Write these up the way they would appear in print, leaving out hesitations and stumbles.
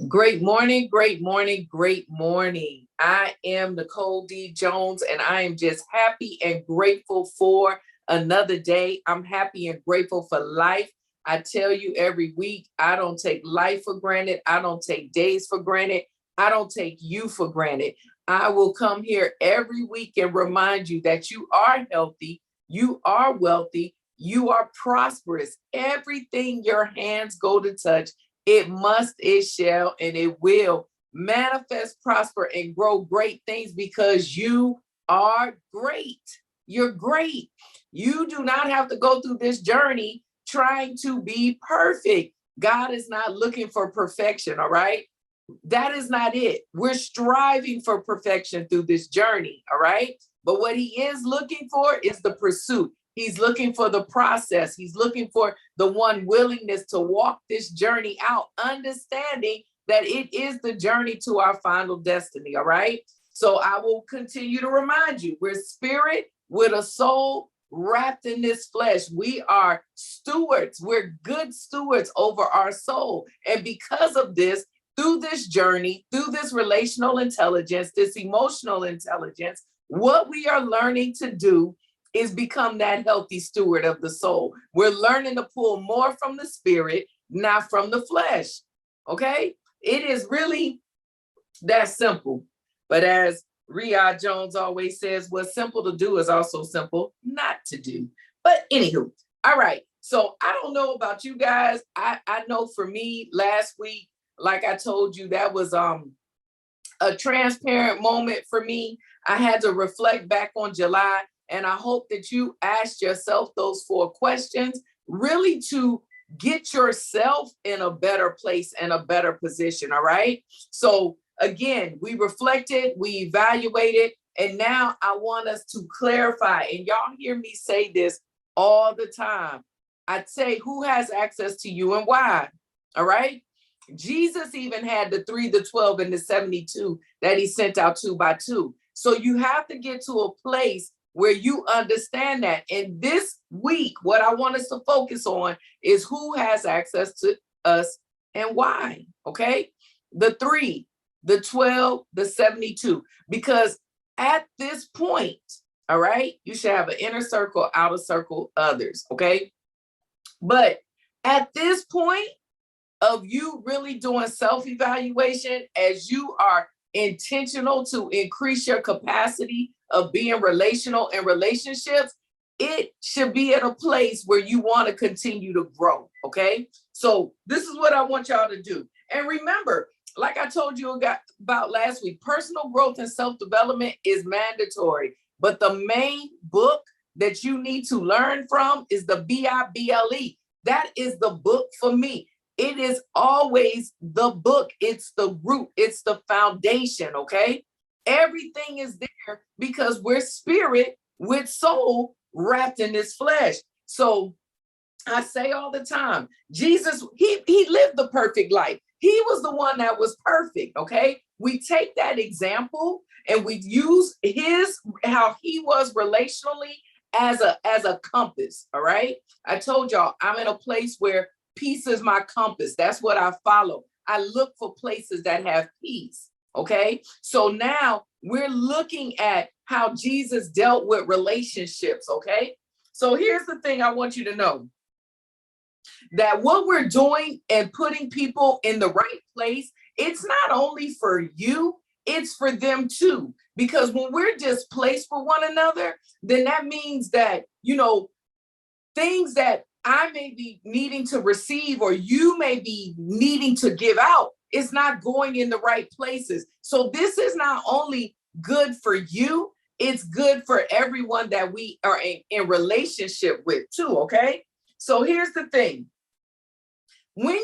Great morning, great morning, great morning. I am Nicole D. Jones, and I am just happy and grateful for another day. I'm happy and grateful for life. I tell you every week, I don't take life for granted. I don't take days for granted. I don't take you for granted. I will come here every week and remind you that you are healthy, you are wealthy, you are prosperous. Everything your hands go to touch, it must, it shall, and it will manifest, prosper, and grow great things because you are great. You're great. You do not have to go through this journey trying to be perfect. God is not looking for perfection, all right? That is not it. We're striving for perfection through this journey, all right? But what he is looking for is the pursuit. He's looking for the process. He's looking for the one willingness to walk this journey out, understanding that it is the journey to our final destiny, all right? So I will continue to remind you, we're spirit with a soul wrapped in this flesh. We are stewards. We're good stewards over our soul. And because of this, through this journey, through this relational intelligence, this emotional intelligence, what we are learning to do is become that healthy steward of the soul. We're learning to pull more from the spirit, not from the flesh. Okay? It is really that simple. But as Riyad Jones always says, what's simple to do is also simple not to do. But anywho, all right. So I don't know about you guys. I know for me last week, like I told you, that was a transparent moment for me. I had to reflect back on July, and I hope that you asked yourself those 4 questions, really to get yourself in a better place and a better position. All right. So again, we reflected, we evaluated, and now I want us to clarify. And y'all hear me say this all the time. I'd say, who has access to you and why? All right. Jesus even had the 3, the 12, and the 72 that he sent out 2 by 2. So you have to get to a place where you understand that. And this week, what I want us to focus on is who has access to us and why. Okay. The 3, the 12, the 72. Because at this point, all right, you should have an inner circle, outer circle, others. Okay. But at this point, of you really doing self-evaluation as you are intentional to increase your capacity of being relational in relationships, it should be at a place where you want to continue to grow. Okay. So this is what I want y'all to do. And remember, like I told you about last week, personal growth and self-development is mandatory. But the main book that you need to learn from is the Bible. That is the book for me. It is always the book. It's the root. It's the foundation. Okay. Everything is there because we're spirit with soul wrapped in this flesh. So I say all the time, Jesus, he lived the perfect life. He was the one that was perfect. Okay. We take that example and we use how he was relationally as a compass. All right. I told y'all I'm in a place where peace is my compass. That's what I follow. I look for places that have peace. Okay. So now we're looking at how Jesus dealt with relationships. Okay. So here's the thing I want you to know, that what we're doing and putting people in the right place, it's not only for you, it's for them too. Because when we're displaced for one another, then that means that, things that I may be needing to receive or you may be needing to give out, it's not going in the right places. So this is not only good for you, it's good for everyone that we are in relationship with too. Okay. So here's the thing. When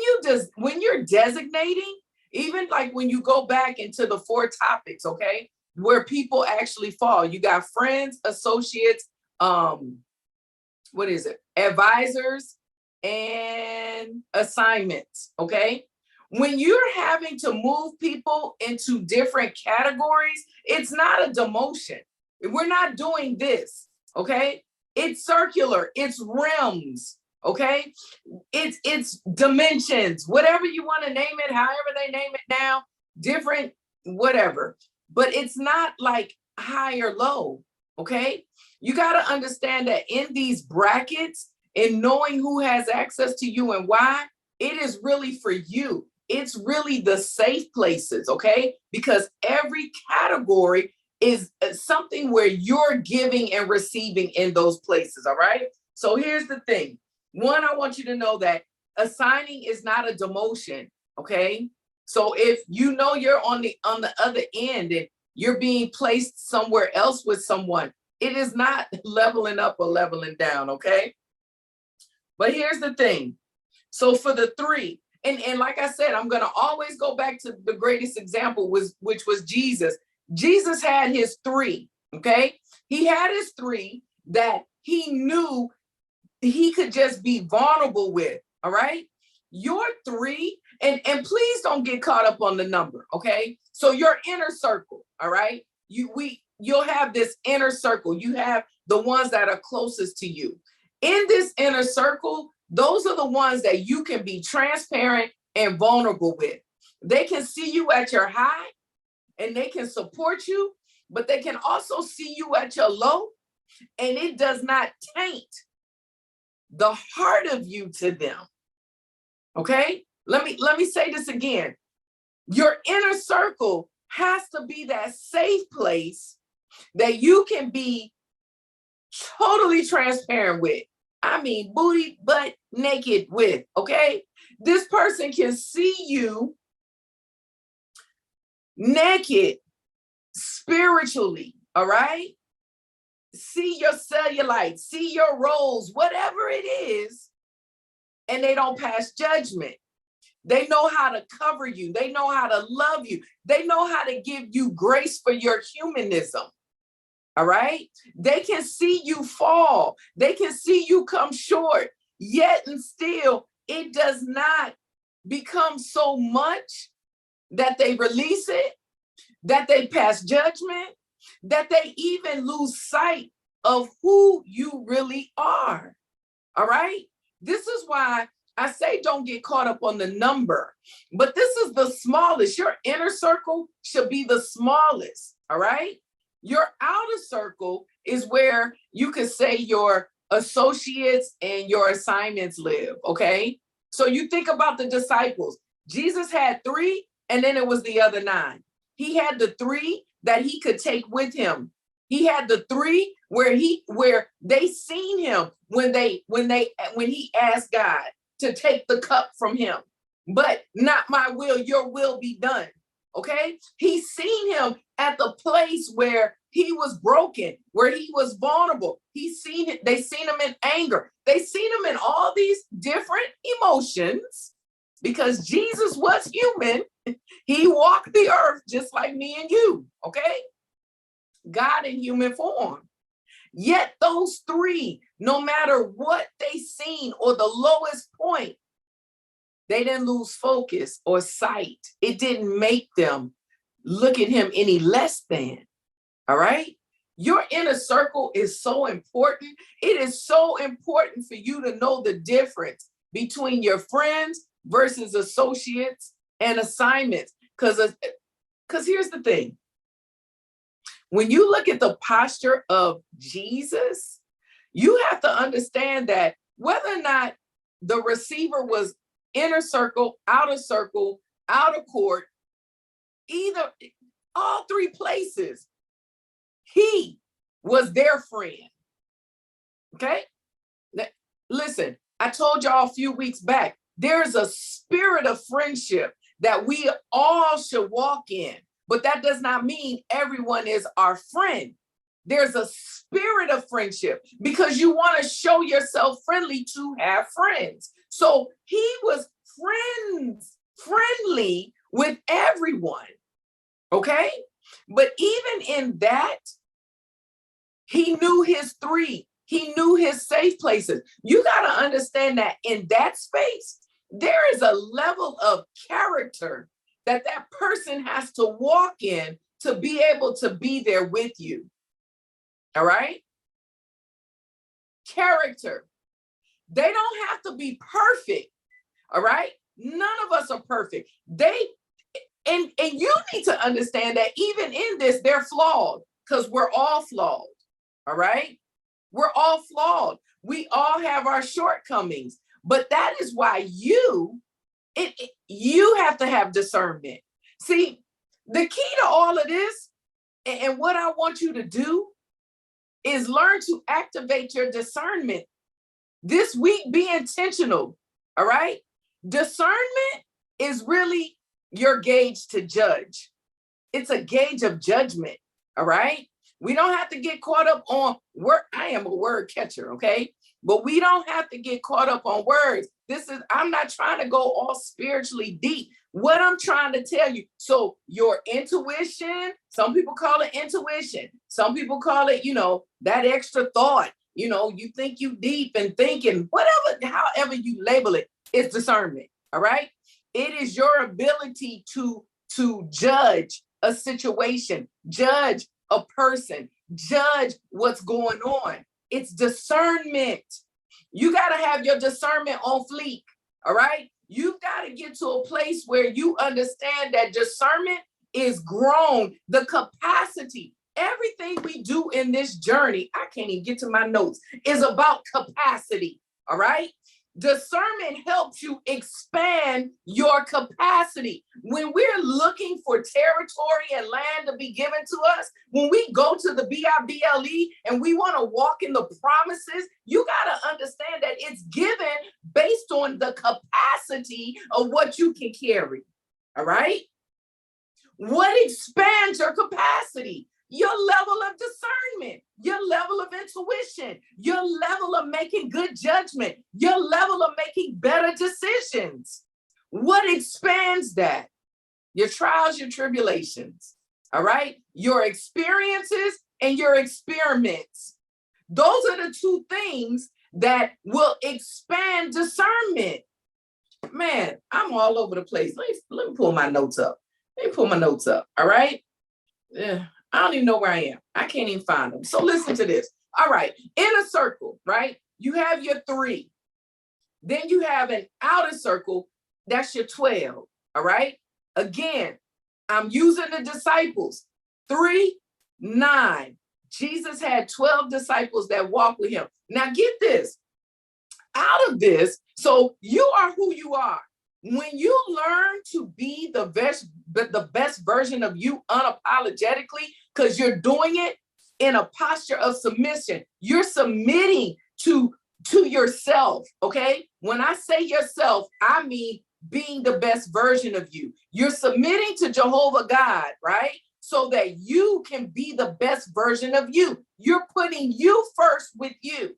you're designating, even like when you go back into the 4 topics, okay, where people actually fall, you got friends, associates, advisors, and assignments. Okay. When you're having to move people into different categories, it's not a demotion. We're not doing this. Okay. It's circular. It's realms. Okay. It's dimensions, whatever you want to name it, however they name it now, different, whatever. But it's not like high or low. Okay. You got to understand that in these brackets, and knowing who has access to you and why, it is really for you. It's really the safe places. Okay. Because every category is something where you're giving and receiving in those places. All right. So here's the thing. One, I want you to know that assigning is not a demotion, okay? So if you know you're on the other end and you're being placed somewhere else with someone, it is not leveling up or leveling down, okay? But here's the thing. So for the three, and like I said, I'm gonna always go back to the greatest example, which was Jesus. Jesus had his three, okay? He had his three that he knew he could just be vulnerable with. All right. Your three, and please don't get caught up on the number. Okay. So your inner circle. All right. You'll have this inner circle. You have the ones that are closest to you. In this inner circle, those are the ones that you can be transparent and vulnerable with. They can see you at your high and they can support you, but they can also see you at your low, and it does not taint the heart of you to them. Okay. Let me say this again. Your inner circle has to be that safe place that you can be totally transparent with. I mean, booty, butt naked with. Okay. This person can see you naked spiritually. All right. See your cellulite, see your rolls, whatever it is, and they don't pass judgment. They know how to cover you. They know how to love you. They know how to give you grace for your humanism. All right. They can see you fall. They can see you come short, yet and still it does not become so much that they release it, that they pass judgment, that they even lose sight of who you really are. All right. This is why I say don't get caught up on the number, but this is the smallest. Your inner circle should be the smallest. All right. Your outer circle is where you could say your associates and your assignments live. Okay. So you think about the disciples. Jesus had three, and then it was the other nine. He had the three that he could take with him. He had the three where they seen him when he asked God to take the cup from him. But not my will, your will be done. Okay? He seen him at the place where he was broken, where he was vulnerable. They seen him in anger. They seen him in all these different emotions because Jesus was human. He walked the earth just like me and you. Okay? God in human form. Yet those three, no matter what they seen or the lowest point, they didn't lose focus or sight. It didn't make them look at him any less than. All right. Your inner circle is so important. It is so important for you to know the difference between your friends versus associates and assignments. Because here's the thing. When you look at the posture of Jesus, you have to understand that whether or not the receiver was inner circle, outer court, either, all three places, he was their friend. Okay? Now, listen, I told y'all a few weeks back, there's a spirit of friendship that we all should walk in, but that does not mean everyone is our friend. There's a spirit of friendship because you want to show yourself friendly to have friends. So he was friendly with everyone. Okay? But even in that, he knew his three. He knew his safe places. You got to understand that in that space, there is a level of character that person has to walk in to be able to be there with you. All right? Character. They don't have to be perfect. All right. None of us are perfect. And you need to understand that even in this, they're flawed, because we're all flawed. All right. We're all flawed. We all have our shortcomings, but that is why you have to have discernment. See, the key to all of this, and what I want you to do, is learn to activate your discernment. This week, be intentional. All right. Discernment is really your gauge to judge. It's a gauge of judgment. All right. We don't have to get caught up on word. I am a word catcher. Okay. But we don't have to get caught up on words. I'm not trying to go all spiritually deep. What I'm trying to tell you. So your intuition, some people call it intuition. Some people call it, that extra thought. You think you deep and thinking, whatever, however you label it, it's discernment. All right. It is your ability to judge a situation, judge a person, judge what's going on. It's discernment. You got to have your discernment on fleek. All right. You've got to get to a place where you understand that discernment is grown. The capacity, everything we do in this journey, I can't even get to my notes, is about capacity. All right. Discernment helps you expand your capacity. When we're looking for territory and land to be given to us, when we go to the BIBLE and we want to walk in the promises, you got to understand that it's given based on the capacity of what you can carry. All right? What expands your capacity? Your level of discernment, your level of intuition, your level of making good judgment, your level of making better decisions. What expands that? Your trials, your tribulations, all right? Your experiences and your experiments. Those are the two things that will expand discernment. Man, I'm all over the place. Let me pull my notes up. All right? Yeah. I don't even know where I am. I can't even find them. So listen to this. All right. Inner circle, right? You have your 3. Then you have an outer circle. That's your 12. All right. Again, I'm using the disciples. 3, 9. Jesus had 12 disciples that walked with him. Now get this. Out of this, so you are who you are. When you learn to be the best version of you unapologetically, because you're doing it in a posture of submission, you're submitting to yourself. Okay. When I say yourself, I mean being the best version of you. You're submitting to Jehovah God, right? So that you can be the best version of you. You're putting you first with you,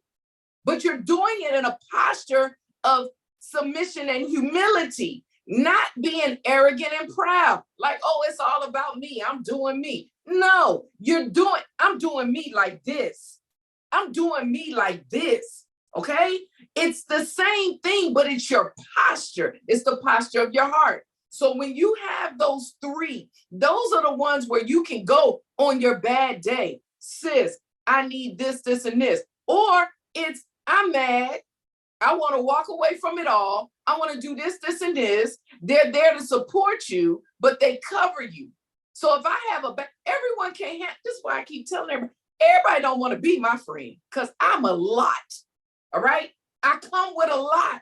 but you're doing it in a posture of submission and humility, not being arrogant and proud. Like, oh, it's all about me. I'm doing me. No, I'm doing me like this. I'm doing me like this. Okay. It's the same thing, but it's your posture. It's the posture of your heart. So when you have those 3, those are the ones where you can go on your bad day. Sis, I need this, this, and this. Or it's, I'm mad. I want to walk away from it all. I want to do this, this, and this. They're there to support you, but they cover you. So if I have everyone can't have, this is why I keep telling everybody don't want to be my friend, because I'm a lot. All right. I come with a lot,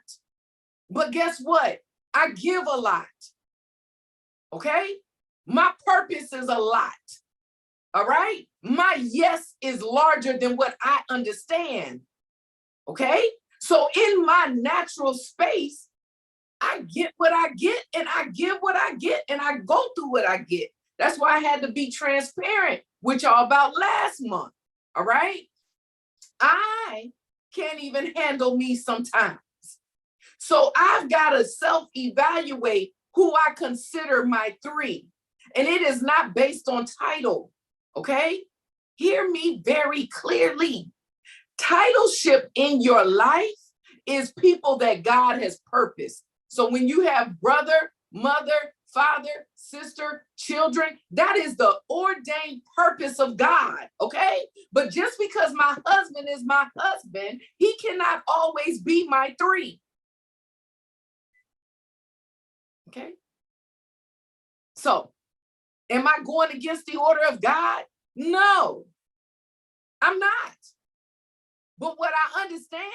but guess what? I give a lot. Okay. My purpose is a lot. All right. My yes is larger than what I understand. Okay. So in my natural space, I get what I get and I give what I get and I go through what I get. That's why I had to be transparent with y'all about last month. All right. I can't even handle me sometimes. So I've got to self-evaluate who I consider my 3. And it is not based on title. Okay. Hear me very clearly. Titleship in your life is people that God has purposed. So when you have brother, mother, father, sister, children. That is the ordained purpose of God, okay? But just because my husband is my husband, he cannot always be my 3. Okay? So, am I going against the order of God? No, I'm not. But what I understand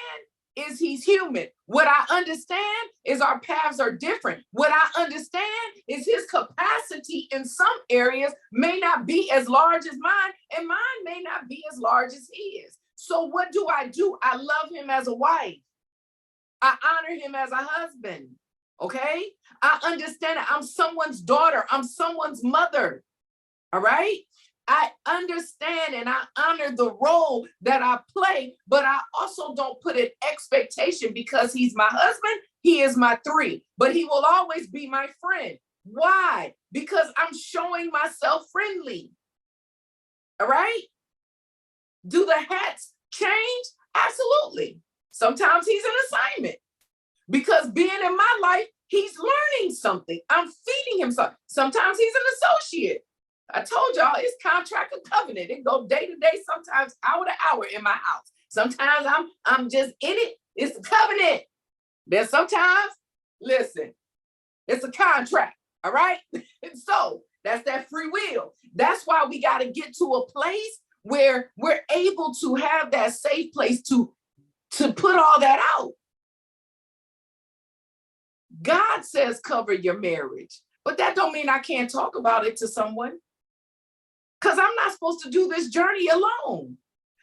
is he's human. What I understand is our paths are different. What I understand is his capacity in some areas may not be as large as mine, and mine may not be as large as his. So what do? I love him as a wife. I honor him as a husband. Okay? I understand that I'm someone's daughter. I'm someone's mother. All right? I understand and I honor the role that I play, but I also don't put an expectation because he's my husband, he is my 3, but he will always be my friend. Why? Because I'm showing myself friendly. All right? Do the hats change? Absolutely. Sometimes he's an assignment because being in my life, he's learning something. I'm feeding him something. Sometimes he's an associate. I told y'all it's contract or covenant. It go day to day, sometimes hour to hour in my house. Sometimes I'm just in it. It's a covenant. Then sometimes, listen, it's a contract. All right. So that's that free will. That's why we got to get to a place where we're able to have that safe place to put all that out. God says cover your marriage, but that don't mean I can't talk about it to someone. Because I'm not supposed to do this journey alone.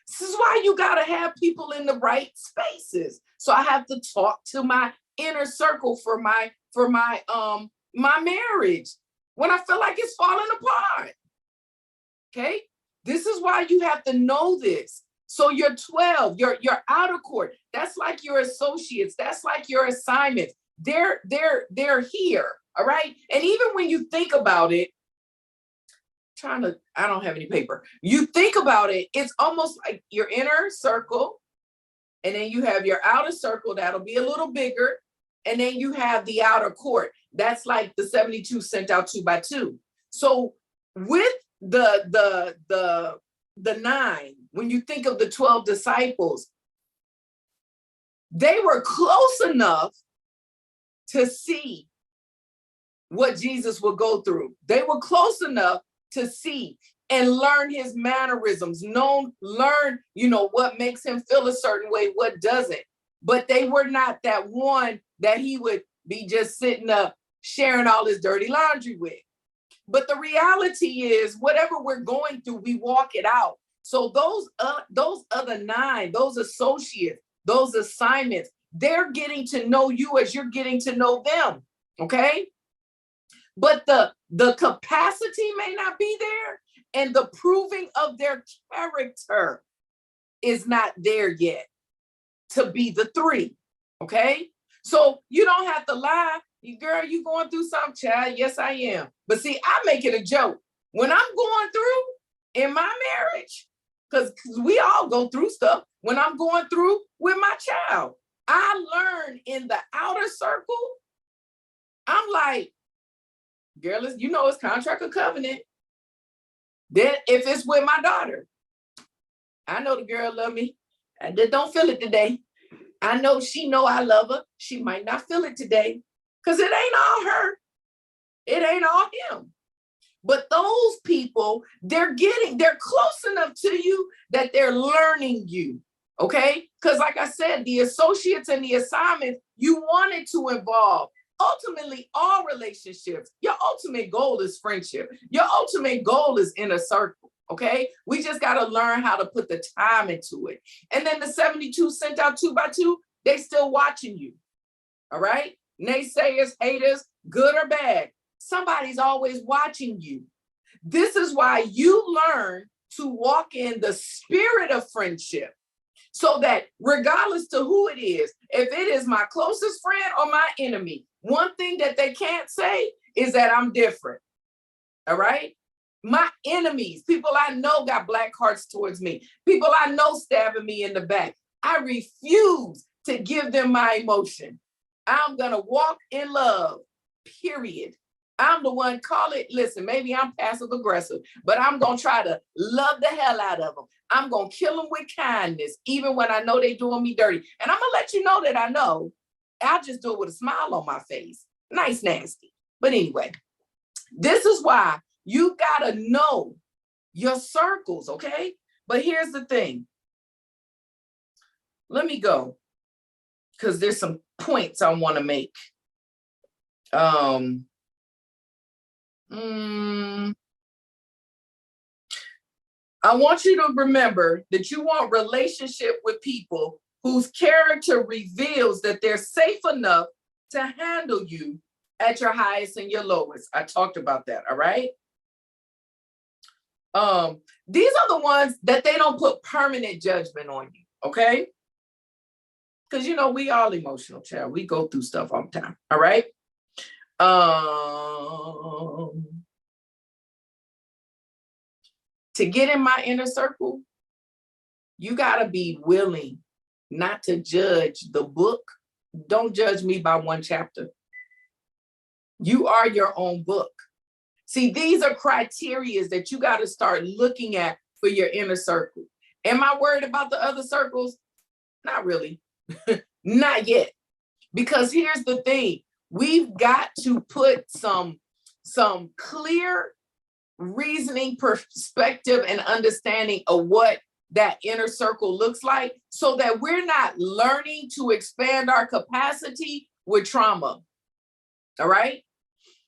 This is why you got to have people in the right spaces. So I have to talk to my inner circle for my marriage when I feel like it's falling apart. Okay? This is why you have to know this. So you're 12, you're outer court. That's like your associates. That's like your assignments. They're here. All right. And even when you think about it, I don't have any paper. You think about it, it's almost like your inner circle, and then you have your outer circle that'll be a little bigger, and then you have the outer court. That's like the 72 sent out 2 by 2. So with the 9, when you think of the 12 disciples, they were close enough to see what Jesus would go through. They were close enough to see and learn his mannerisms, learn, what makes him feel a certain way, what doesn't. But they were not that one that he would be just sitting up sharing all his dirty laundry with. But the reality is, whatever we're going through, we walk it out. So those other 9, those associates, those assignments, they're getting to know you as you're getting to know them. Okay? But the capacity may not be there, and the proving of their character is not there yet to be the 3. Okay? So you don't have to lie. Girl, you going through something, child? Yes, I am. But see, I make it a joke. When I'm going through in my marriage, because we all go through stuff, when I'm going through with my child, I learn in the outer circle, I'm like, girl, it's contract or covenant. Then if it's with my daughter, I know the girl love me. I just don't feel it today. I know she know I love her. She might not feel it today because it ain't all her. It ain't all him. But those people, they're close enough to you that they're learning you. Okay? Because like I said, the associates and the assignments, you wanted to involve. Ultimately, all relationships, your ultimate goal is friendship. Your ultimate goal is inner circle, okay? We just got to learn how to put the time into it. And then the 72 sent out 2 by 2, they still watching you, all right? Naysayers, haters, good or bad, somebody's always watching you. This is why you learn to walk in the spirit of friendship. So that regardless to who it is, if it is my closest friend or my enemy, one thing that they can't say is that I'm different. All right? My enemies, people I know got black hearts towards me, people I know stabbing me in the back, I refuse to give them my emotion. I'm going to walk in love, period. I'm the one, call it, listen, maybe I'm passive aggressive, but I'm going to try to love the hell out of them. I'm going to kill them with kindness, even when I know they're doing me dirty. And I'm going to let you know that I know. I'll just do it with a smile on my face. Nice, nasty. But anyway, this is why you got to know your circles, okay? But here's the thing. Let me go, because there's some points I want to make. I want you to remember that you want relationship with people whose character reveals that they're safe enough to handle you at your highest and your lowest. I talked about that, all right? These are the ones that they don't put permanent judgment on you, okay? Because, you know, we all emotional, child. We go through stuff all the time, all right? To get in my inner circle, you got to be willing not to judge the book. Don't judge me by one chapter. You are your own book. See, these are criteria that you got to start looking at for your inner circle. Am I worried about the other circles? Not really. Not yet. Because here's the thing. We've got to put some clear reasoning, perspective, and understanding of what that inner circle looks like, so that we're not learning to expand our capacity with trauma. All right?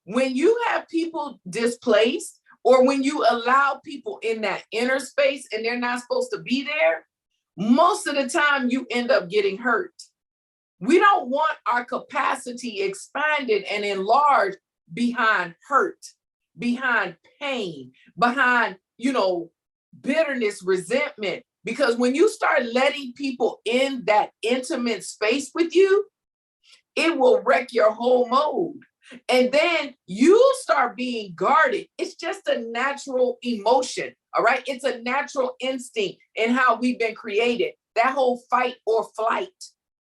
When you have people displaced, or when you allow people in that inner space and they're not supposed to be there, most of the time you end up getting hurt. We don't want our capacity expanded and enlarged behind hurt, behind pain, behind, bitterness, resentment. Because when you start letting people in that intimate space with you, it will wreck your whole mode. And then you start being guarded. It's just a natural emotion, all right? It's a natural instinct in how we've been created, that whole fight or flight,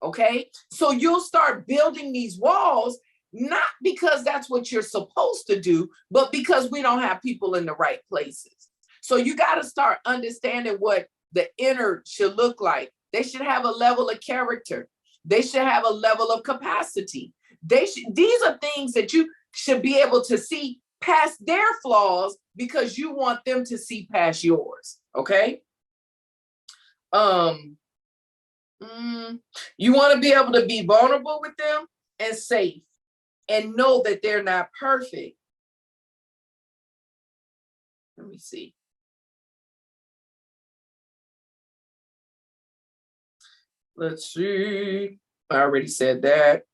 okay? So you'll start building these walls, not because that's what you're supposed to do, but because we don't have people in the right places. So you got to start understanding what the inner should look like. They should have a level of character. They should have a level of capacity. These are things that you should be able to see past their flaws because you want them to see past yours. Okay. You want to be able to be vulnerable with them and safe and know that they're not perfect. Let me see. Let's see. I already said that.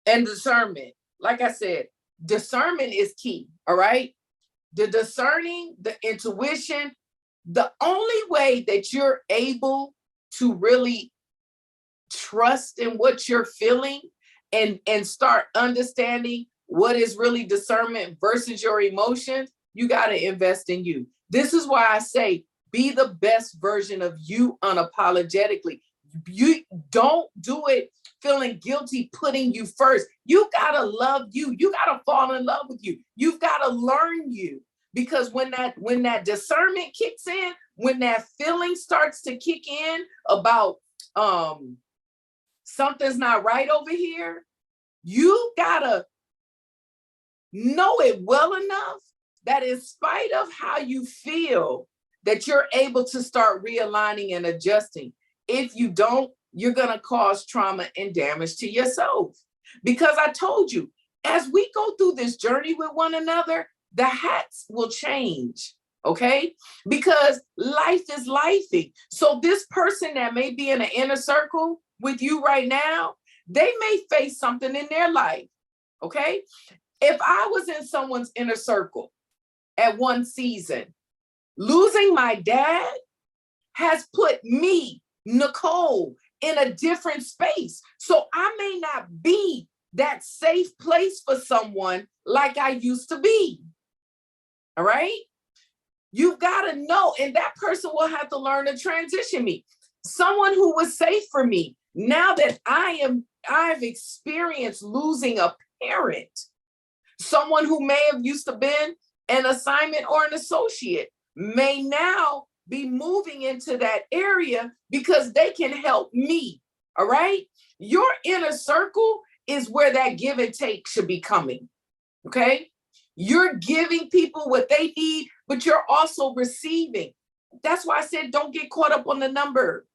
And discernment. Like I said, discernment is key. All right. The discerning, the intuition, the only way that you're able to really trust in what you're feeling and start understanding what is really discernment versus your emotions, you got to invest in you. This is why I say, be the best version of you unapologetically. You don't do it feeling guilty, putting you first. You got to love you. You got to fall in love with you. You've got to learn you. Because when that discernment kicks in, when that feeling starts to kick in about something's not right over here, you got to know it well enough that in spite of how you feel, that you're able to start realigning and adjusting. If you don't, you're going to cause trauma and damage to yourself. Because I told you, as we go through this journey with one another, the hats will change, okay? Because life is lifing. So this person that may be in an inner circle with you right now, they may face something in their life, okay? If I was in someone's inner circle at one season, losing my dad has put me, Nicole, in a different space. So I may not be that safe place for someone like I used to be. All right? You've got to know, and that person will have to learn to transition me. Someone who was safe for me, now that I am I've experienced losing a parent, someone who may have used to been an assignment or an associate may now be moving into that area because they can help me. All right. Your inner circle is where that give and take should be coming. Okay. You're giving people what they need, but you're also receiving. That's why I said, don't get caught up on the number.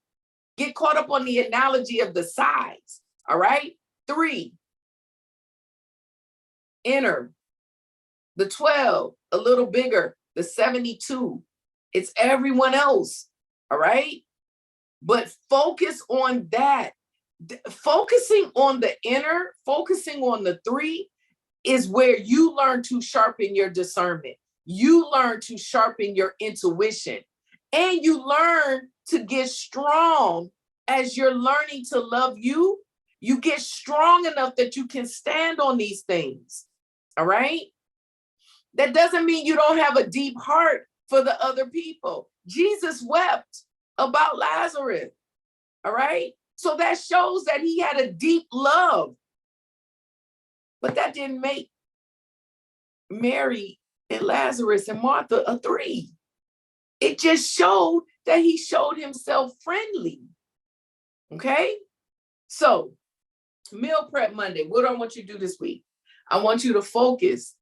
Get caught up on the analogy of the size. All right. 3, inner. The 12, a little bigger. The 72, it's everyone else. All right. But focus on that. Focusing on the inner, focusing on the 3 is where you learn to sharpen your discernment. You learn to sharpen your intuition. And you learn to get strong as you're learning to love you. You get strong enough that you can stand on these things. All right. That doesn't mean you don't have a deep heart for the other people. Jesus wept about Lazarus. All right. So that shows that he had a deep love. But that didn't make Mary and Lazarus and Martha a 3. It just showed that he showed himself friendly. Okay. So meal prep Monday, what do I want you to do this week? I want you to focus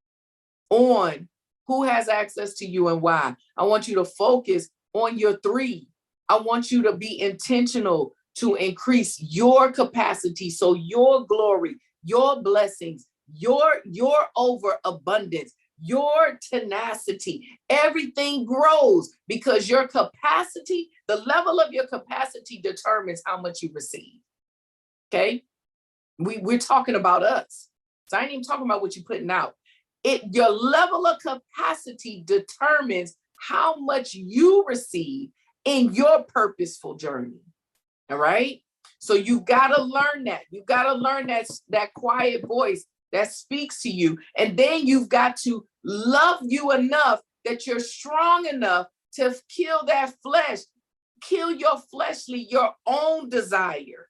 on who has access to you and why. I want you to focus on your 3. I want you to be intentional to increase your capacity. So your glory, your blessings, your overabundance, your tenacity, everything grows because your capacity, the level of your capacity determines how much you receive. Okay. We're talking about us. So I ain't even talking about what you're putting out. Your level of capacity determines how much you receive in your purposeful journey. All right. So you've got to learn that. You've got to learn that quiet voice that speaks to you. And then you've got to love you enough that you're strong enough to kill that flesh, kill your fleshly, your own desire.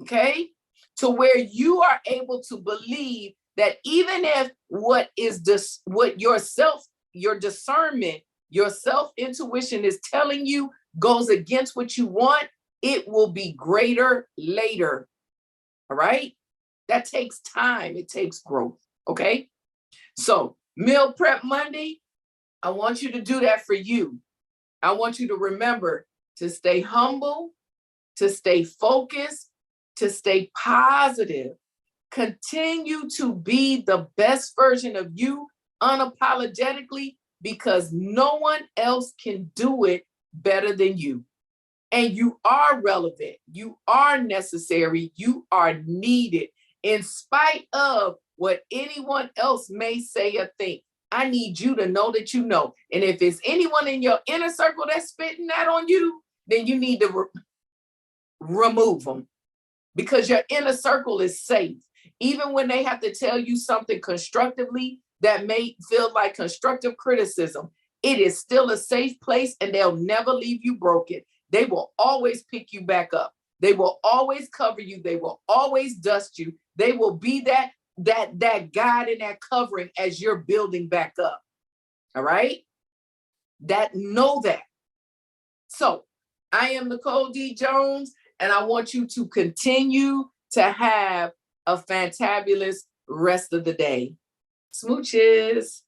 Okay. To where you are able to believe that even if what your discernment, your self-intuition is telling you goes against what you want, it will be greater later. All right. That takes time. It takes growth. Okay. So meal prep Monday, I want you to do that for you. I want you to remember to stay humble, to stay focused, to stay positive. Continue to be the best version of you unapologetically because no one else can do it better than you. And you are relevant. You are necessary. You are needed in spite of what anyone else may say or think. I need you to know that you know. And if it's anyone in your inner circle that's spitting that on you, then you need to remove them because your inner circle is safe. Even when they have to tell you something constructively that may feel like constructive criticism, it is still a safe place and they'll never leave you broken. They will always pick you back up. They will always cover you. They will always dust you. They will be that guide and that covering as you're building back up. All right? Know that. So I am Nicole D. Jones, and I want you to continue to have a fantabulous rest of the day. Smooches.